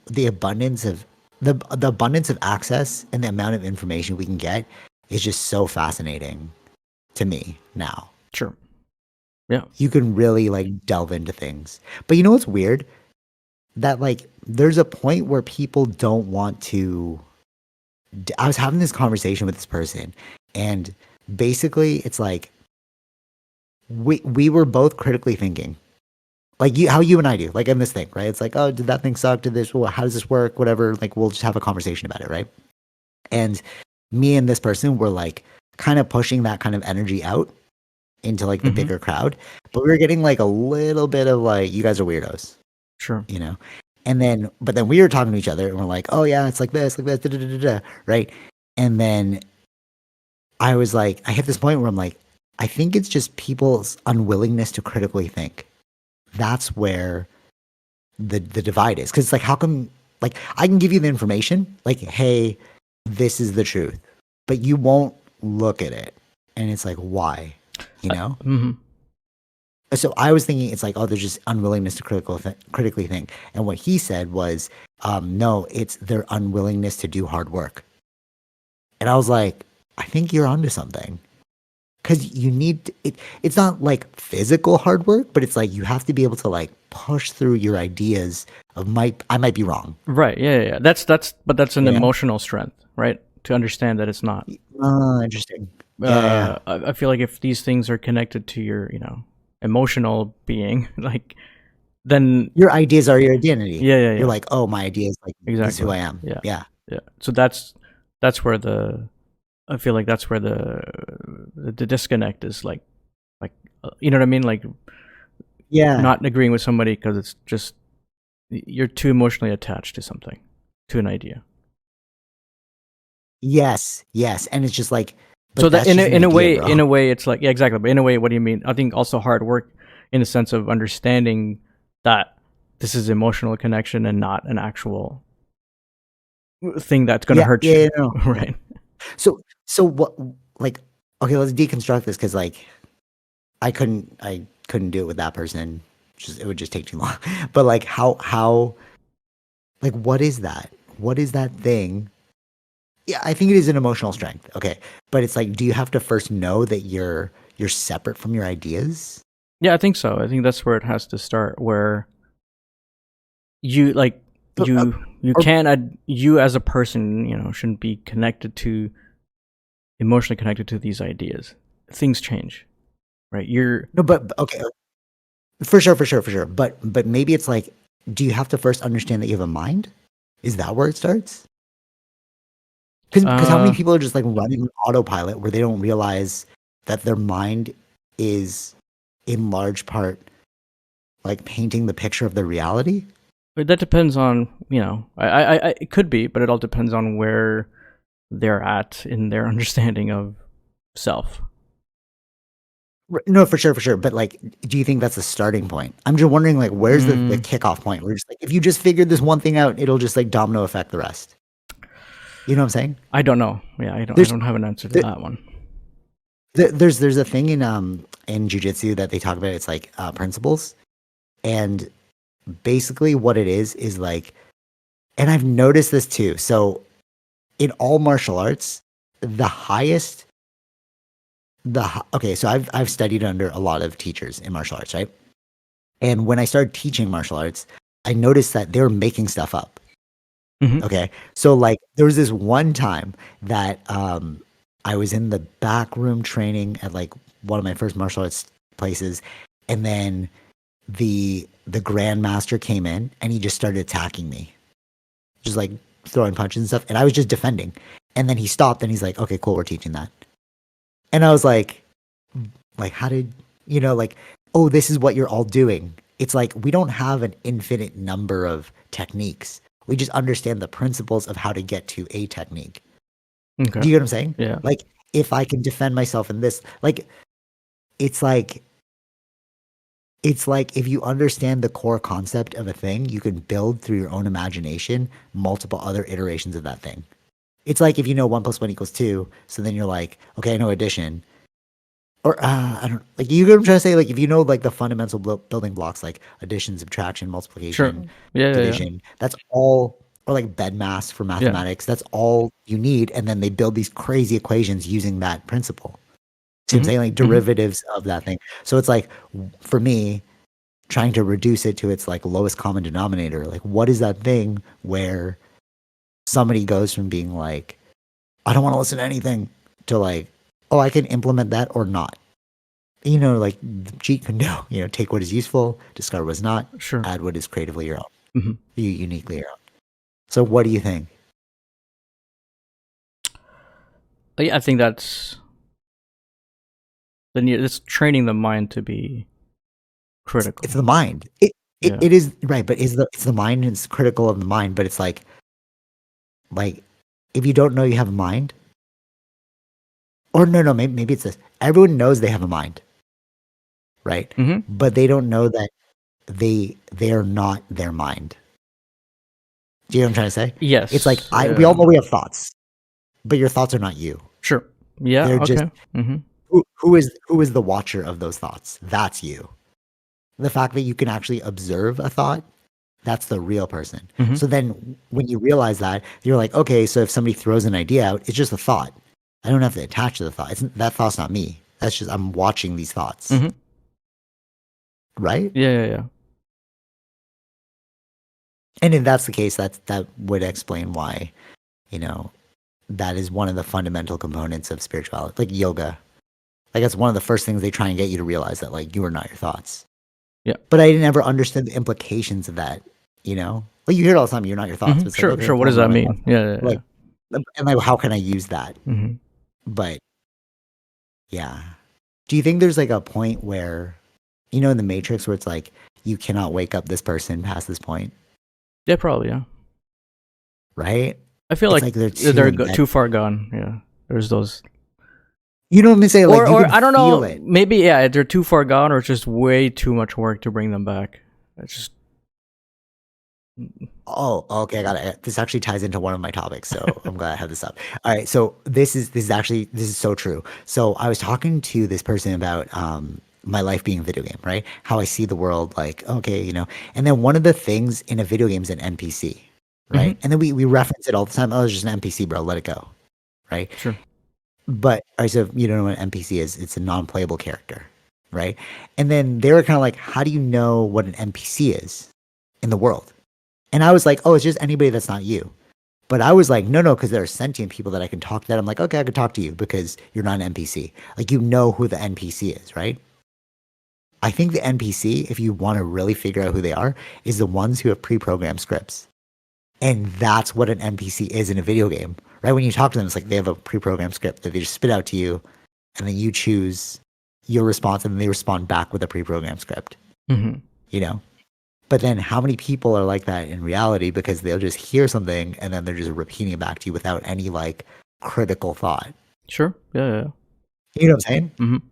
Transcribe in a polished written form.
the abundance of the abundance of access and the amount of information we can get is just so fascinating to me now. Sure. Yeah. You can really like delve into things. But you know what's weird? That like there's a point where people don't want to. I was having this conversation with this person, and basically it's like we were both critically thinking, like how you and I do, like in this thing, right? It's like, oh, did that thing suck? Did this? Well, how does this work? Whatever. Like we'll just have a conversation about it, right? And me and this person were like kind of pushing that kind of energy out into like the Mm-hmm. bigger crowd, but we were getting like a little bit of like, you guys are weirdos, Sure. you know? And then, but then we were talking to each other and we're like, oh yeah, it's like this, da, da, da, da, da, right? And then I was like, I hit this point where I'm like, I think it's just people's unwillingness to critically think. That's where the divide is. Cause it's like, how come, like, I can give you the information, like, hey, this is the truth, but you won't look at it. And it's like, why? You know? Mm-hmm. So I was thinking it's like, oh, there's just unwillingness to critically think. And what he said was, no, it's their unwillingness to do hard work. And I was like, I think you're onto something. Because you need it. It's not like physical hard work, but it's like you have to be able to like push through your ideas of I might be wrong. Right. Yeah. That's an Yeah. emotional strength, right? To understand that it's not. Interesting. Yeah. I feel like if these things are connected to your, emotional being, like, then Your ideas are your identity. Yeah. You're like, oh, my idea is like Exactly. this is who I am. Yeah. Yeah. So that's where I feel like that's where the disconnect is, like, you know what I mean? Like, Yeah. not agreeing with somebody because it's just you're too emotionally attached to something, to an idea. Yes. And it's just like, So that in a way, bro. it's like, yeah, exactly. But in a way, what do you mean? I think also hard work in the sense of understanding that this is emotional connection and not an actual thing that's going to hurt you, right? So what? Like, okay, let's deconstruct this because like, I couldn't do it with that person. It would just take too long. But like, how, like, what is that? What is that thing? Yeah, I think it is an emotional strength. Okay, but it's like, do you have to first know that you're separate from your ideas? Yeah, I think so. I think that's where it has to start. Where you like you can't you as a person, shouldn't be emotionally connected to these ideas. Things change, right? But okay, for sure. But maybe it's like, do you have to first understand that you have a mind? Is that where it starts? Because how many people are just like running autopilot where they don't realize that their mind is in large part like painting the picture of the reality? But that depends on, I it could be, but it all depends on where they're at in their understanding of self. No, for sure. But like, do you think that's a starting point? I'm just wondering, like, where's the kickoff point? Where just like, if you just figured this one thing out, it'll just like domino effect the rest. You know what I'm saying? I don't know. Yeah, I don't have an answer to that one. There's a thing in jiu-jitsu that they talk about. It's like principles, and basically what it is like, and I've noticed this too. So in all martial arts, so I've studied under a lot of teachers in martial arts, right? And when I started teaching martial arts, I noticed that they were making stuff up. Mm-hmm. Okay. So like there was this one time that I was in the back room training at like one of my first martial arts places, and then the grandmaster came in and he just started attacking me. Just like throwing punches and stuff. And I was just defending. And then he stopped and he's like, okay, cool, we're teaching that. And I was like, how did, like, oh, this is what you're all doing. It's like, we don't have an infinite number of techniques. We just understand the principles of how to get to a technique. Okay. Do you get what I'm saying? Yeah. Like, if I can defend myself in this, like, it's like if you understand the core concept of a thing, you can build through your own imagination multiple other iterations of that thing. It's like if you know 1 + 1 = 2, so then you're like, okay, I know addition. or I don't like you get what I'm trying to say. Like if you know like the fundamental building blocks like addition, subtraction, Sure. multiplication, Yeah. division, that's all, or like bed mass for Yeah. mathematics, that's all you need. And then they build these crazy equations using that principle. See what I'm Mhm. saying? Like Mhm. derivatives of that thing. So it's like for me, trying to reduce it to its like lowest common denominator. Like what is that thing where somebody goes from being like, I don't want to listen to anything to like, oh, I can implement that or not. You know, like the cheat can do, take what is useful, discard what is not, Sure. add what is creatively your own, Mhm. uniquely your own. So what do you think? Yeah, I think that's it's training the mind to be It's critical. the mind. It, Yeah. it is right, but it's the mind and it's critical of the mind, but it's like if you don't know you have a mind, or no, maybe it's this. Everyone knows they have a mind, right? Mhm. But they don't know that they are not their mind. Do you know what I'm trying to say? It's like Yes. we all Yeah. know we have thoughts, but your thoughts are not you. Sure. Yeah. They're just Okay. Mhm. who is the watcher of those thoughts? That's you. The fact that you can actually observe a thought, that's the real person. Mhm. So then when you realize that, you're like, okay, so if somebody throws an idea out, it's just a thought. I don't have to attach to the thought. That thought's not me. That's just I'm watching these thoughts, Mhm. right? Yeah. And if that's the case, that would explain why, you know, that is one of the fundamental components of spirituality, like yoga. Like that's one of the first things they try and get you to realize that like you are not your thoughts. Yeah. But I didn't ever understand the implications of that, Like you hear it all the time, you're not your thoughts, but Mhm. it's like, Sure. okay, Sure. What well, does I'm not that my thoughts. mean? Yeah. Like, and like, how can I use that? Mhm. But yeah. Do you think there's like a point where, in the Matrix where it's like, you cannot wake up this person past this point, Yeah. Probably. Yeah. right? I feel It's like like they're too they're embedded. too far gone. Yeah. There's those. You know what I'm saying? Like you Or can I don't feel know. it. Maybe yeah, they're too far gone, or it's just way too much work to bring them back. It's just. Oh, okay, I got it. This actually ties into one of my topics, so I'm glad I have this up. All right, so this is so true. So I was talking to this person about my life being a video game, right? How I see the world, like okay, and then one of the things in a video game is an NPC, right? Mhm. And then we reference it all the time. Oh, it's just an NPC, bro. Let it go, right? Sure. But all right, so if you don't know what an NPC is, it's a non-playable character, right? And then they were kind of like, how do you know what an NPC is in the world? And I was like, oh, it's just anybody that's not you. But I was like, no, because there are sentient people that I can talk to that. I'm like, okay, I can talk to you because you're not an NPC. Like, you know who the NPC is, right? I think the NPC, if you want to really figure out who they are, is the ones who have pre programmed scripts. And that's what an NPC is in a video game, right? When you talk to them, it's like they have a pre programmed script that they just spit out to you, and then you choose your response, and then they respond back with a pre programmed script, Mhm. you know? But then how many people are like that in reality because they'll just hear something and then they're just repeating it back to you without any like critical thought. Sure. Yeah. You know what I'm saying? Mhm.